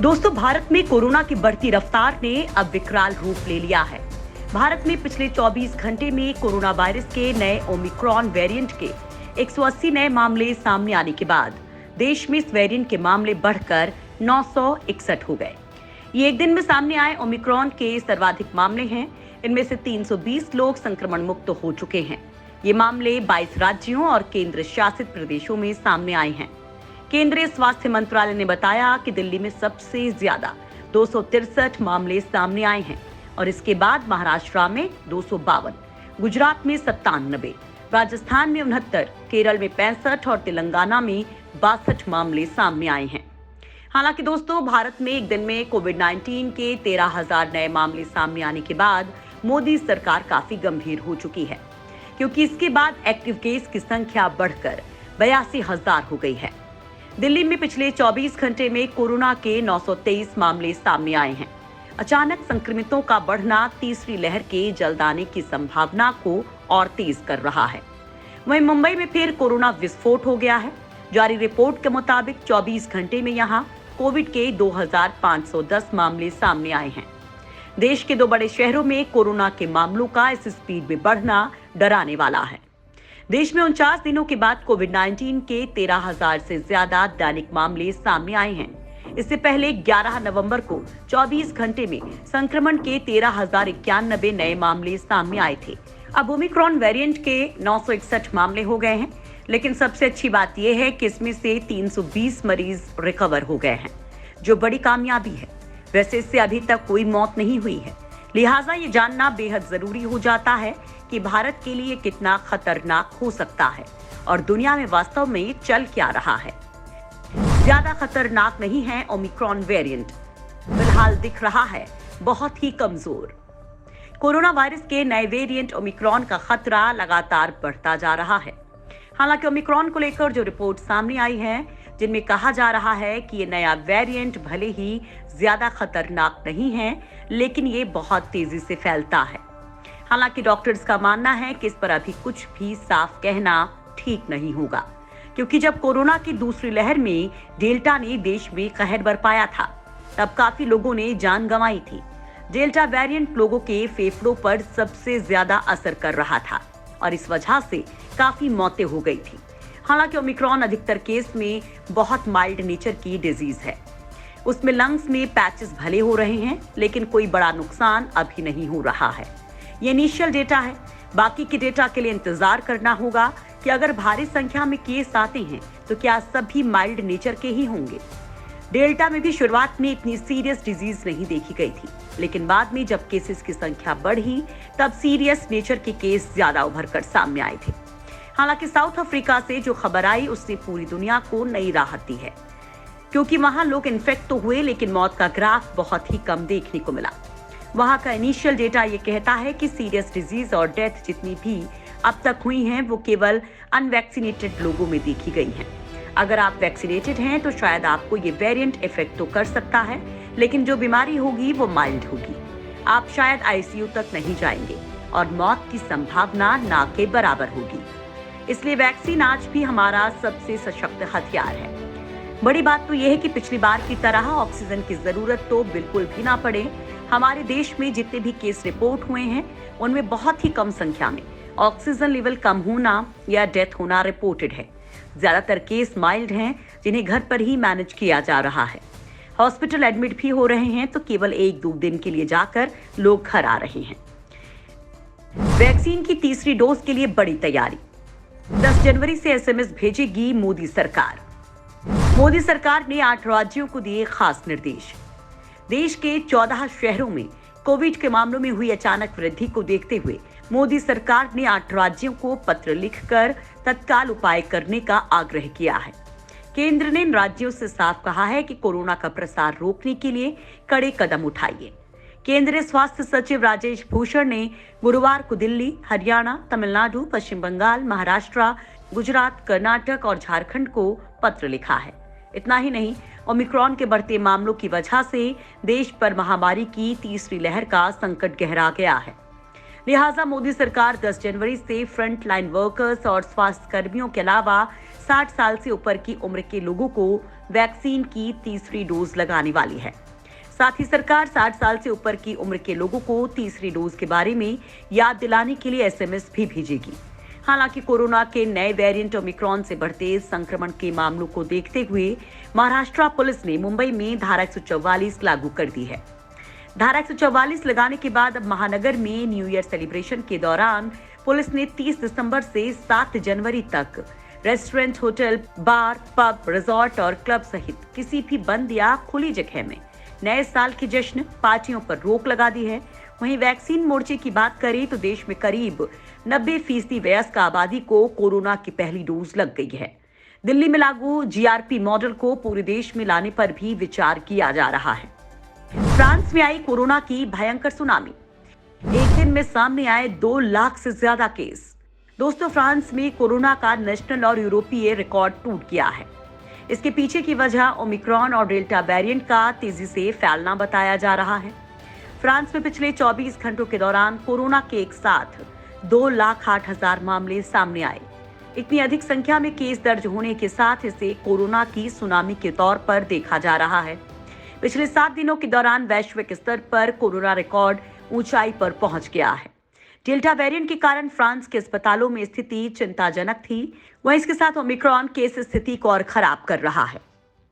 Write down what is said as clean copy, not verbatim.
दोस्तों, भारत में कोरोना की बढ़ती रफ्तार ने अब विकराल रूप ले लिया है। भारत में पिछले 24 घंटे में कोरोना वायरस के नए ओमिक्रॉन वेरिएंट के 180 नए मामले सामने आने के बाद देश में इस वेरिएंट के मामले बढ़कर 961 हो गए। ये एक दिन में सामने आए ओमिक्रॉन के सर्वाधिक मामले हैं। इनमें से 320 लोग संक्रमण मुक्त हो चुके हैं। ये मामले 22 राज्यों और केंद्र शासित प्रदेशों में सामने आए हैं। केंद्रीय स्वास्थ्य मंत्रालय ने बताया कि दिल्ली में सबसे ज्यादा 263 मामले सामने आए हैं और इसके बाद महाराष्ट्र में 252, गुजरात में 97, राजस्थान में 69, केरल में 65 और तेलंगाना में 62 मामले सामने आए हैं। हालांकि दोस्तों, भारत में एक दिन में कोविड-19 के 13,000 नए मामले सामने आने के बाद मोदी सरकार काफी गंभीर हो चुकी है, क्योंकि इसके बाद एक्टिव केस की संख्या बढ़कर 82,000 हो गई है। दिल्ली में पिछले 24 घंटे में कोरोना के 923 मामले सामने आए हैं। अचानक संक्रमितों का बढ़ना तीसरी लहर के जल्द आने की संभावना को और तेज कर रहा है। वहीं मुंबई में फिर कोरोना विस्फोट हो गया है। जारी रिपोर्ट के मुताबिक 24 घंटे में यहां कोविड के 2,510 मामले सामने आए हैं। देश के 2 बड़े शहरों में कोरोना के मामलों का इस स्पीड में बढ़ना डराने वाला है। देश में 49 दिनों के बाद कोविड-19 के 13,000 से ज्यादा दैनिक मामले सामने आए हैं। इससे पहले 11 नवंबर को 24 घंटे में संक्रमण के 13,091 नए मामले सामने आए थे। अब ओमिक्रॉन वेरिएंट के 961 मामले हो गए हैं, लेकिन सबसे अच्छी बात यह है कि इसमें से 320 मरीज रिकवर हो गए हैं, जो बड़ी कामयाबी है। वैसे इससे अभी तक कोई मौत नहीं हुई है, लिहाजा ये जानना बेहद जरूरी हो जाता है कि भारत के लिए कितना खतरनाक हो सकता है और दुनिया में वास्तव में चल क्या रहा है। ज्यादा खतरनाक नहीं है ओमिक्रॉन वेरिएंट, फिलहाल दिख रहा है बहुत ही कमजोर। कोरोना वायरस के नए वेरिएंट ओमिक्रॉन का खतरा लगातार बढ़ता जा रहा है। हालांकि ओमिक्रॉन को लेकर जो रिपोर्ट सामने आई है, जिनमें कहा जा रहा है कि ये नया वेरिएंट भले ही ज्यादा खतरनाक नहीं है, लेकिन ये बहुत तेजी से फैलता है। हालांकि डॉक्टर्स का मानना है कि इस पर अभी कुछ भी साफ कहना ठीक नहीं होगा, क्योंकि जब कोरोना की दूसरी लहर में डेल्टा ने देश में कहर बरपाया था, तब काफी लोगों ने जान गंवाई थी। डेल्टा वेरिएंट लोगों के फेफड़ों पर सबसे ज्यादा असर कर रहा था और इस वजह से काफी मौतें हो गई थी। हालांकि ओमिक्रॉन अधिकतर केस में बहुत माइल्ड नेचर की डिजीज है। उसमें लंग्स में पैचेस भले हो रहे हैं, लेकिन कोई बड़ा नुकसान अभी नहीं हो रहा है। ये इनिशियल डेटा है, बाकी के डेटा के लिए इंतजार करना होगा कि अगर भारी संख्या में केस आते हैं तो क्या सभी माइल्ड नेचर के ही होंगे। डेल्टा में भी शुरुआत में इतनी सीरियस डिजीज नहीं देखी गई थी, लेकिन बाद में जब केसेस की संख्या बढ़ी, तब सीरियस नेचर के केस ज्यादा उभर कर सामने आए थे। हालांकि साउथ अफ्रीका से जो खबर आई, उसने पूरी दुनिया को नई राहत दी है, क्योंकि वहां लोग इन्फेक्ट तो हुए, लेकिन मौत का ग्राफ बहुत ही कम देखने को मिला। वहां का इनिशियल डेटा ये कहता है कि सीरियस डिजीज और डेथ जितनी भी अब तक हुई हैं, वो केवल अनवैक्सीनेटेड लोगों में देखी गई हैं। अगर आप वैक्सीनेटेड हैं तो शायद आपको ये वेरिएंट इफेक्ट तो कर सकता है, लेकिन जो बीमारी होगी वो माइल्ड होगी। आप शायद आईसीयू तक नहीं जाएंगे और मौत की संभावना ना के बराबर होगी। इसलिए वैक्सीन आज भी हमारा सबसे सशक्त हथियार है। बड़ी बात तो यह है कि पिछली बार की तरह ऑक्सीजन की जरूरत तो बिल्कुल भी ना पड़े। हमारे देश में जितने भी केस रिपोर्ट हुए हैं, उनमें बहुत ही कम संख्या में ऑक्सीजन लेवल कम होना या डेथ होना रिपोर्टेड है। ज्यादातर केस माइल्ड हैं, जिन्हें घर पर ही मैनेज किया जा रहा है। हॉस्पिटल एडमिट भी हो रहे हैं तो केवल 1-2 दिन के लिए जाकर लोग घर आ रहे हैं। वैक्सीन की तीसरी डोज के लिए बड़ी तैयारी। 10 जनवरी से एसएमएस भेजेगी मोदी सरकार। मोदी सरकार ने 8 राज्यों को दिए खास निर्देश। देश के 14 शहरों में कोविड के मामलों में हुई अचानक वृद्धि को देखते हुए मोदी सरकार ने 8 राज्यों को पत्र लिखकर तत्काल उपाय करने का आग्रह किया है। केंद्र ने इन राज्यों से साफ कहा है कि कोरोना का प्रसार रोकने के लिए कड़े कदम उठाइए। केंद्रीय स्वास्थ्य सचिव राजेश भूषण ने गुरुवार को दिल्ली, हरियाणा, तमिलनाडु, पश्चिम बंगाल, महाराष्ट्र, गुजरात, कर्नाटक और झारखंड को पत्र लिखा है। इतना ही नहीं, ओमिक्रॉन के बढ़ते मामलों की वजह से देश पर महामारी की तीसरी लहर का संकट गहरा गया है। लिहाजा मोदी सरकार 10 जनवरी से फ्रंट लाइन वर्कर्स और स्वास्थ्य कर्मियों के अलावा 60 साल से ऊपर की उम्र के लोगों को वैक्सीन की तीसरी डोज लगाने वाली है। साथ ही सरकार 60 साल से ऊपर की उम्र के लोगों को तीसरी डोज के बारे में याद दिलाने के लिए एसएमएस भी भेजेगी। हालांकि कोरोना के नए वेरिएंट ओमिक्रॉन से बढ़ते संक्रमण के मामलों को देखते हुए महाराष्ट्र पुलिस ने मुंबई में धारा 144 लागू कर दी है। धारा 144 लगाने के बाद अब महानगर में न्यू ईयर सेलिब्रेशन के दौरान पुलिस ने 30 दिसंबर से 7 जनवरी तक रेस्टोरेंट, होटल, बार, पब, रिजॉर्ट और क्लब सहित किसी भी बंद या खुली जगह में नए साल के जश्न, पार्टियों पर रोक लगा दी है। वहीं वैक्सीन मोर्चे की बात करें तो देश में करीब 90% वयस्क आबादी को कोरोना की पहली डोज लग गई है। दिल्ली में लागू जीआरपी मॉडल को पूरे देश में लाने पर भी विचार किया जा रहा है। फ्रांस में आई कोरोना की भयंकर सुनामी। एक दिन में सामने आए 2 लाख से ज्यादा केस। दोस्तों, फ्रांस में कोरोना का नेशनल और यूरोपीय रिकॉर्ड टूट गया है। इसके पीछे की वजह ओमिक्रॉन और डेल्टा वेरिएंट का तेजी से फैलना बताया जा रहा है। फ्रांस में पिछले 24 घंटों के दौरान कोरोना के एक साथ 2,08,000 मामले सामने आए। इतनी अधिक संख्या में केस दर्ज होने के साथ इसे कोरोना की सुनामी के तौर पर देखा जा रहा है। पिछले 7 दिनों के दौरान वैश्विक स्तर पर कोरोना रिकॉर्ड ऊंचाई पर पहुंच गया है। डेल्टा वेरिएंट के कारण फ्रांस के अस्पतालों में स्थिति चिंताजनक थी। वहीं इसके साथ ओमिक्रॉन केस स्थिति को और खराब कर रहा है।